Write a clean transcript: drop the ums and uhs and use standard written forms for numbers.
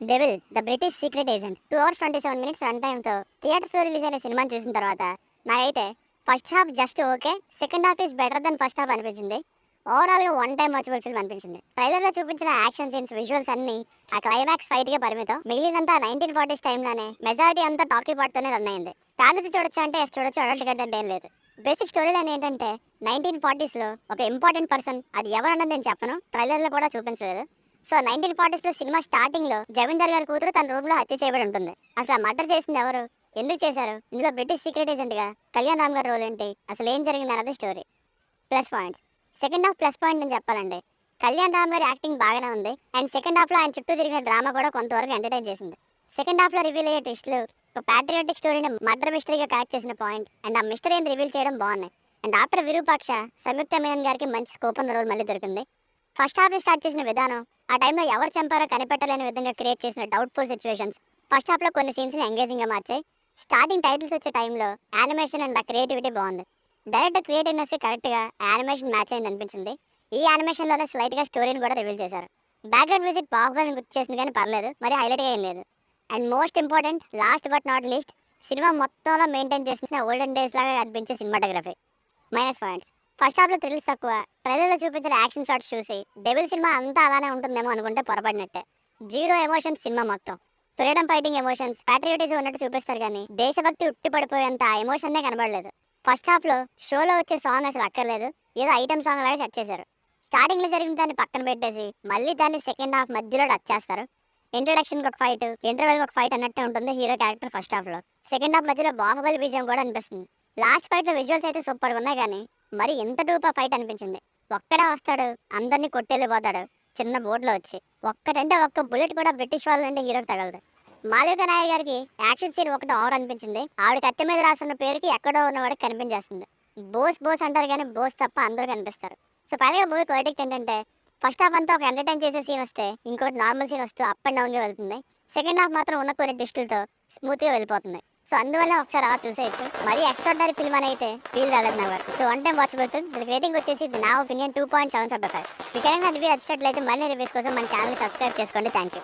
Devil the British secret agent 2 hours 27 minutes run టైమ్తో థియేటర్స్లో release అయిన సినిమాని చూసిన తర్వాత నాకైతే first half just okay, second half is better than first half అనిపించింది. ఓవరాల్గా వన్ టైం వాచబుల్ ఫిల్మ్ అనిపించింది. ట్రైలర్లో చూపించిన యాక్షన్ సీన్స్, విజువల్స్ అన్ని ఆ క్లైమాక్స్ ఫైట్గా పరిమితం. మిగిలినంతా 1940s టైంలోనే మెజారిటీ అంతా టాకీ పాటుతోనే రన్ అయింది. ఫ్యామిలీతో చూడొచ్చు అంటే చూడొచ్చు, అడల్ట్ కంటెంట్ ఏం లేదు. బేసిక్ స్టోరీ లైన్ ఏంటంటే 1940sలో ఒక ఇంపార్టెంట్ పర్సన్, అది ఎవరన్నది నేను చెప్పను, ట్రైలర్లో కూడా చూపించలేదు. సో 1940s సినిమా స్టార్టింగ్ లో జమీందార్ గారి కూతురు తన రూమ్ లో హత్య చేయబడి ఉంటుంది. అసలు ఆ మర్డర్ చేసింది ఎవరు, ఎందుకు చేశారు, ఇందులో బ్రిటిష్ సీక్రెట్ ఏజెంట్ గా కళ్యాణ్ రామ్ గారి రోల్ ఏంటి, అసలు ఏం జరిగింది అన్నది story. Plus points, second half plus point అని చెప్పాలండి. కళ్యాణ్ రామ్ గారి యాక్టింగ్ బాగానే ఉంది. అండ్ సెకండ్ హాఫ్ లో ఆయన చుట్టూ తిరిగిన డ్రామా కూడా కొంతవరకు ఎంటర్టైన్ చేసింది. సెకండ్ హాఫ్ లో రివీల్ అయ్యే ట్విస్ట్లు, ఒక ప్యాట్రియాటిక్ స్టోరీని మర్డర్ మిస్టరీగా కనెక్ట్ చేసిన పాయింట్ అండ్ ఆ మిస్టరీని రివీల్ చేయడం బాగున్నాయి. అండ్ ఆఫ్టర్ విరూపాక్ష, సంయుక్త మేనన్ గారికి మంచి స్కోప్ ఉన్న రోల్ మళ్ళీ దొరికింది. ఫస్ట్ హాఫ్ స్టార్ట్ చేసిన విధానం, ఆ టైంలో ఎవరు చంపారో కనిపెట్టలేని విధంగా క్రియేట్ చేసిన డౌట్ఫుల్ సిచ్యువేషన్స్ ఫస్ట్ హాఫ్లో కొన్ని సీన్స్ని ఎంగేజింగ్గా మార్చాయి. స్టార్టింగ్ టైటిల్స్ వచ్చే టైంలో యానిమేషన్ అండ్ ఆ క్రియేటివిటీ బాగుంది. డైరెక్టర్ క్రియేటివ్నెస్ కరెక్ట్గా యానిమేషన్ మ్యాచ్ అయింది అనిపించింది. ఈ యానిమేషన్లోనే స్లైట్గా స్టోరీని కూడా రివీల్ చేశారు. బ్యాక్గ్రౌండ్ మ్యూజిక్ బాహుబలిని గుర్తు చేసింది కానీ పర్లేదు, మరి హైలైట్గా ఏం లేదు. And most important, last but not least, cinema మొత్తంలో మెయింటైన్ చేసిన ఓల్డెన్ డేస్ లాగా అనిపించే సినిమాటోగ్రఫీ. మైనస్ పాయింట్స్, ఫస్ట్ హాఫ్లో థ్రిల్స్ తక్కువ. ట్రైలర్లో చూపించిన యాక్షన్ షాట్స్ చూసి డెవిల్ సినిమా అంతా అలానే ఉంటుందేమో అనుకుంటే పొరపడినట్టే. జీరో ఎమోషన్స్ సినిమా మొత్తం. ఫ్రీడమ్ ఫైటింగ్ ఎమోషన్స్, ప్యాట్రియాటిజం ఉన్నట్టు చూపిస్తారు కానీ దేశభక్తి ఉట్టి పడిపోయేంత ఆ ఎమోషన్నే కనబడలేదు. ఫస్ట్ హాఫ్లో షోలో వచ్చే సాంగ్ అసలు అక్కర్లేదు, ఏదో ఐటమ్ సాంగ్ లాగా సెట్ చేశారు. స్టార్టింగ్లో జరిగిన దాన్ని పక్కన పెట్టేసి మళ్ళీ దాన్ని సెకండ్ హాఫ్ మధ్యలో టచ్ చేస్తారు. ఇంట్రొడక్షన్కి ఒక ఫైట్, ఇంటర్వెల్కి ఒక ఫైట్ అన్నట్టే ఉంటుంది హీరో క్యారెక్టర్ ఫస్ట్ హాఫ్లో. సెకండ్ హాఫ్ మధ్యలో బాహుబలి విజయం కూడా అనిపిస్తుంది. లాస్ట్ ఫైట్లో విజువల్స్ అయితే సూపర్గా ఉన్నాయి కానీ మరి ఎంత డూపా ఫైట్ అనిపించింది. ఒక్కడే వస్తాడు, అందరినీ కొట్టెళ్ళిపోతాడు చిన్న బోట్లో వచ్చి. ఒక్కటంటే ఒక్క బుల్లెట్ కూడా బ్రిటిష్ వాళ్ళ నుండి హీరోకి తగలదు. మాళవిక నాయర్ గారికి యాక్షన్ సీన్ ఒకటి ఓవర్ అనిపించింది. ఆవిడ కత్తి మీద రాసున్న పేరుకి ఎక్కడో ఉన్నవాడికి కనిపించేస్తుంది. బోస్ బోస్ అంటారు కానీ బోస్ తప్ప అందరూ కనిపిస్తారు. సో పైగా మూవీ క్వైటిక్ ఏంటంటే ఫస్ట్ హాఫ్ అంతా ఒక ఎంటర్టైన్ చేసే సీన్ వస్తే ఇంకోటి నార్మల్ సీన్ వస్తూ అప్ అండ్ డౌన్గా వెళ్తుంది. సెకండ్ హాఫ్ మాత్రం ఉన్న కొన్ని ట్విస్టులతో స్మూత్గా వెళ్ళిపోతుంది. సో అందువల్ల ఒకసారి అలా చూసేయచ్చు. మరీ ఎక్స్ట్రాడనరీ ఫిల్మ్ అని అయితే ఫీల్ రాలేదు నాకు. So one time watchable film. దీనికి రేటింగ్ వచ్చేసి నా ఒపీనియన్ 2.75. మీకు కనుక రివ్యూ వచ్చినట్లయితే మరిన్ని రివ్యూస్ కోసం మన ఛానల్ సబ్స్క్రైబ్ చేసుకోండి. Thank you.